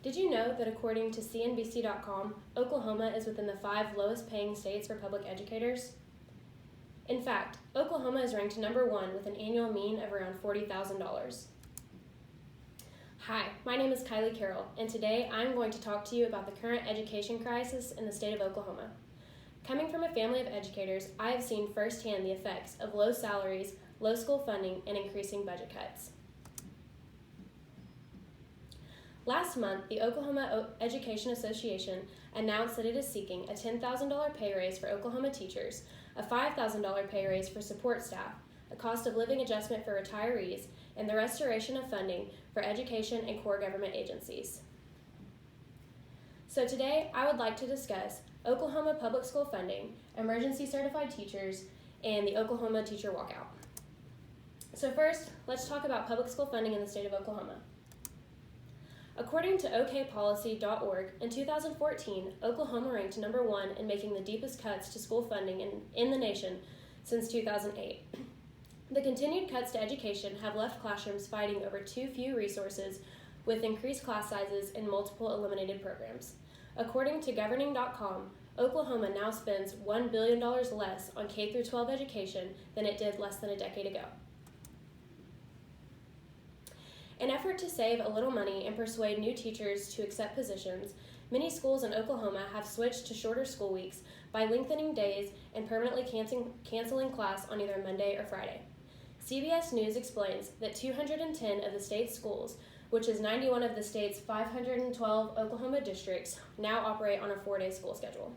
Did you know that according to CNBC.com, Oklahoma is within the 5 lowest paying states for public educators? In fact, Oklahoma is ranked number 1 with an annual mean of around $40,000. Hi, my name is Kylie Carroll, and today I'm going to talk to you about the current education crisis in the state of Oklahoma. Coming from a family of educators, I have seen firsthand the effects of low salaries, low school funding, and increasing budget cuts. Last month, the Oklahoma Education Association announced that it is seeking a $10,000 pay raise for Oklahoma teachers, a $5,000 pay raise for support staff, a cost of living adjustment for retirees, and the restoration of funding for education and core government agencies. So today, I would like to discuss Oklahoma public school funding, emergency certified teachers, and the Oklahoma teacher walkout. So first, let's talk about public school funding in the state of Oklahoma. According to okpolicy.org, in 2014, Oklahoma ranked number 1 in making the deepest cuts to school funding in the nation since 2008. The continued cuts to education have left classrooms fighting over too few resources, with increased class sizes and multiple eliminated programs. According to governing.com, Oklahoma now spends $1 billion less on K-12 education than it did less than a decade ago. In an effort to save a little money and persuade new teachers to accept positions, many schools in Oklahoma have switched to shorter school weeks by lengthening days and permanently canceling class on either Monday or Friday. CBS News explains that 210 of the state's schools, which is 91 of the state's 512 Oklahoma districts, now operate on a 4-day school schedule.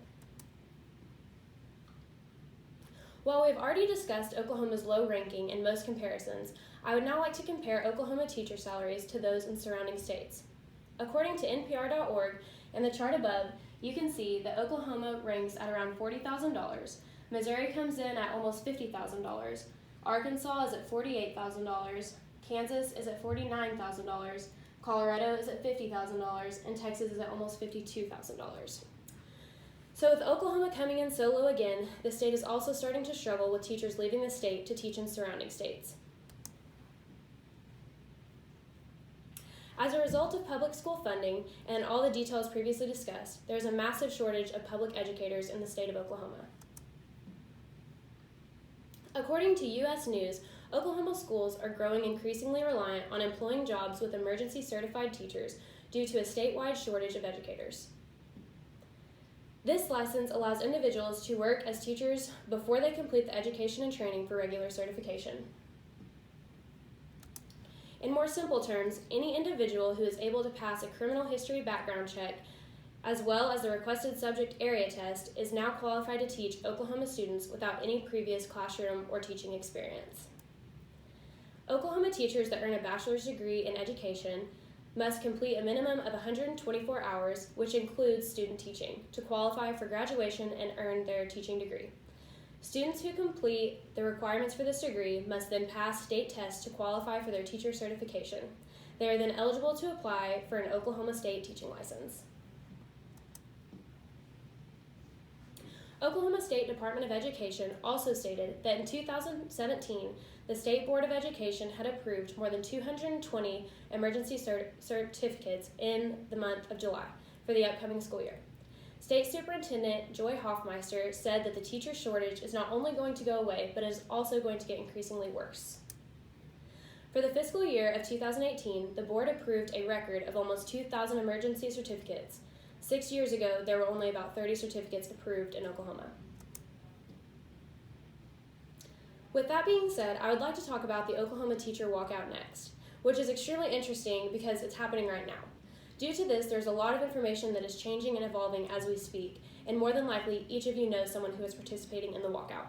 While we've already discussed Oklahoma's low ranking in most comparisons, I would now like to compare Oklahoma teacher salaries to those in surrounding states. According to NPR.org and the chart above, you can see that Oklahoma ranks at around $40,000, Missouri comes in at almost $50,000, Arkansas is at $48,000, Kansas is at $49,000, Colorado is at $50,000, and Texas is at almost $52,000. So with Oklahoma coming in so low again, the state is also starting to struggle with teachers leaving the state to teach in surrounding states. As a result of public school funding and all the details previously discussed, there is a massive shortage of public educators in the state of Oklahoma. According to U.S. News, Oklahoma schools are growing increasingly reliant on employing jobs with emergency certified teachers due to a statewide shortage of educators. This license allows individuals to work as teachers before they complete the education and training for regular certification. In more simple terms, any individual who is able to pass a criminal history background check as well as the requested subject area test is now qualified to teach Oklahoma students without any previous classroom or teaching experience. Oklahoma teachers that earn a bachelor's degree in education must complete a minimum of 124 hours, which includes student teaching, to qualify for graduation and earn their teaching degree. Students who complete the requirements for this degree must then pass state tests to qualify for their teacher certification. They are then eligible to apply for an Oklahoma State teaching license. Oklahoma State Department of Education also stated that in 2017, the State Board of Education had approved more than 220 emergency certificates in the month of July for the upcoming school year. State Superintendent Joy Hoffmeister said that the teacher shortage is not only going to go away, but is also going to get increasingly worse. For the fiscal year of 2018, the board approved a record of almost 2,000 emergency certificates. 6 years ago, there were only about 30 certificates approved in Oklahoma. With that being said, I would like to talk about the Oklahoma teacher walkout next, which is extremely interesting because it's happening right now. Due to this, there's a lot of information that is changing and evolving as we speak, and more than likely, each of you knows someone who is participating in the walkout.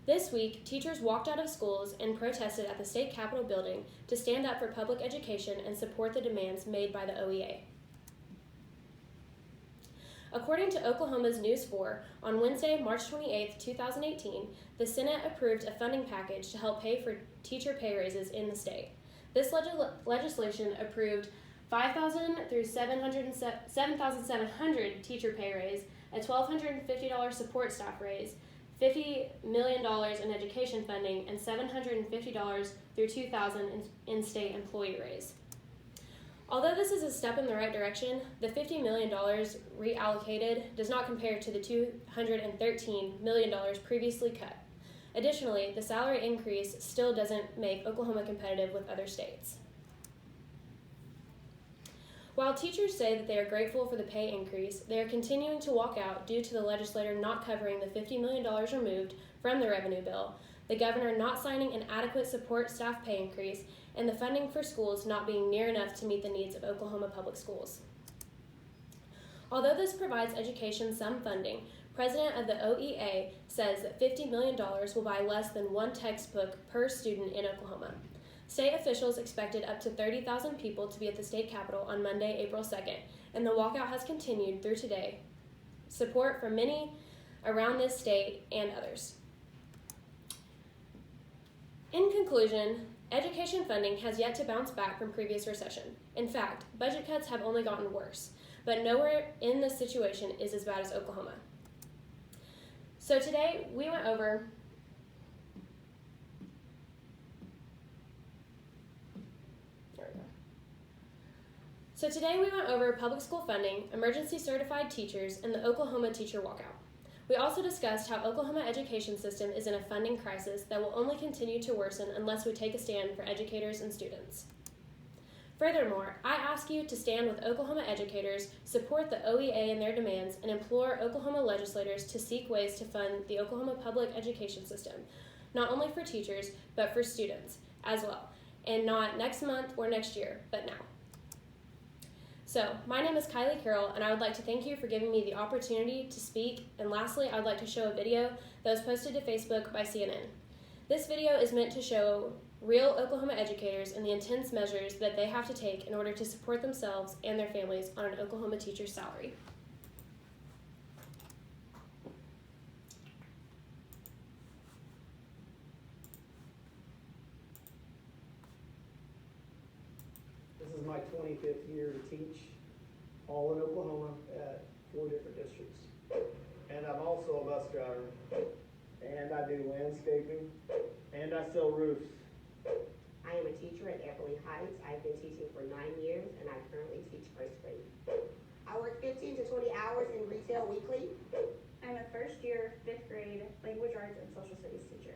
This week, teachers walked out of schools and protested at the state capitol building to stand up for public education and support the demands made by the OEA. According to Oklahoma's News 4, on Wednesday, March 28, 2018, the Senate approved a funding package to help pay for teacher pay raises in the state. This legislation approved $5,000 through $7,700 teacher pay raise, a $1,250 support staff raise, $50 million in education funding, and $750 through $2,000 in state employee raise. Although this is a step in the right direction, the $50 million reallocated does not compare to the $213 million previously cut. Additionally, the salary increase still doesn't make Oklahoma competitive with other states. While teachers say that they are grateful for the pay increase, they are continuing to walk out due to the legislator not covering the $50 million removed from the revenue bill, the governor not signing an adequate support staff pay increase, and the funding for schools not being near enough to meet the needs of Oklahoma public schools. Although this provides education some funding, President of the OEA says that $50 million will buy less than one textbook per student in Oklahoma. State officials expected up to 30,000 people to be at the state capitol on Monday, April 2nd, and the walkout has continued through today. Support from many around this state and others. In conclusion, education funding has yet to bounce back from previous recession. In fact, budget cuts have only gotten worse, but nowhere in this situation is as bad as Oklahoma. So today we went over public school funding, emergency certified teachers, and the Oklahoma teacher walkout. We also discussed how Oklahoma education system is in a funding crisis that will only continue to worsen unless we take a stand for educators and students. Furthermore, I ask you to stand with Oklahoma educators, support the OEA and their demands, and implore Oklahoma legislators to seek ways to fund the Oklahoma public education system, not only for teachers, but for students as well, and not next month or next year, but now. So, my name is Kylie Carroll, and I would like to thank you for giving me the opportunity to speak, and lastly, I would like to show a video that was posted to Facebook by CNN. This video is meant to show real Oklahoma educators and the intense measures that they have to take in order to support themselves and their families on an Oklahoma teacher's salary. This is my 25th year to teach, all in Oklahoma at 4 different districts. And I'm also a bus driver, and I do landscaping, and I sell roofs. I am a teacher at Everly Heights. I've been teaching for 9 years, and I currently teach first grade. I work 15 to 20 hours in retail weekly. I'm a first year, 5th grade language arts and social studies teacher.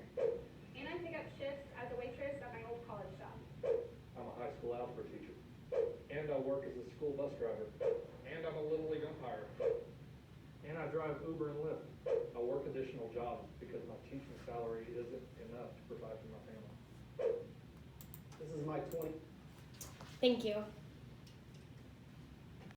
And I pick up shifts as a waitress at my old college job. I'm a high school algebra teacher, and I work as a school bus driver, and I'm a Little League umpire, and I drive Uber and Lyft. I work additional jobs because my teaching salary isn't enough to provide for my family. This is my Thank you.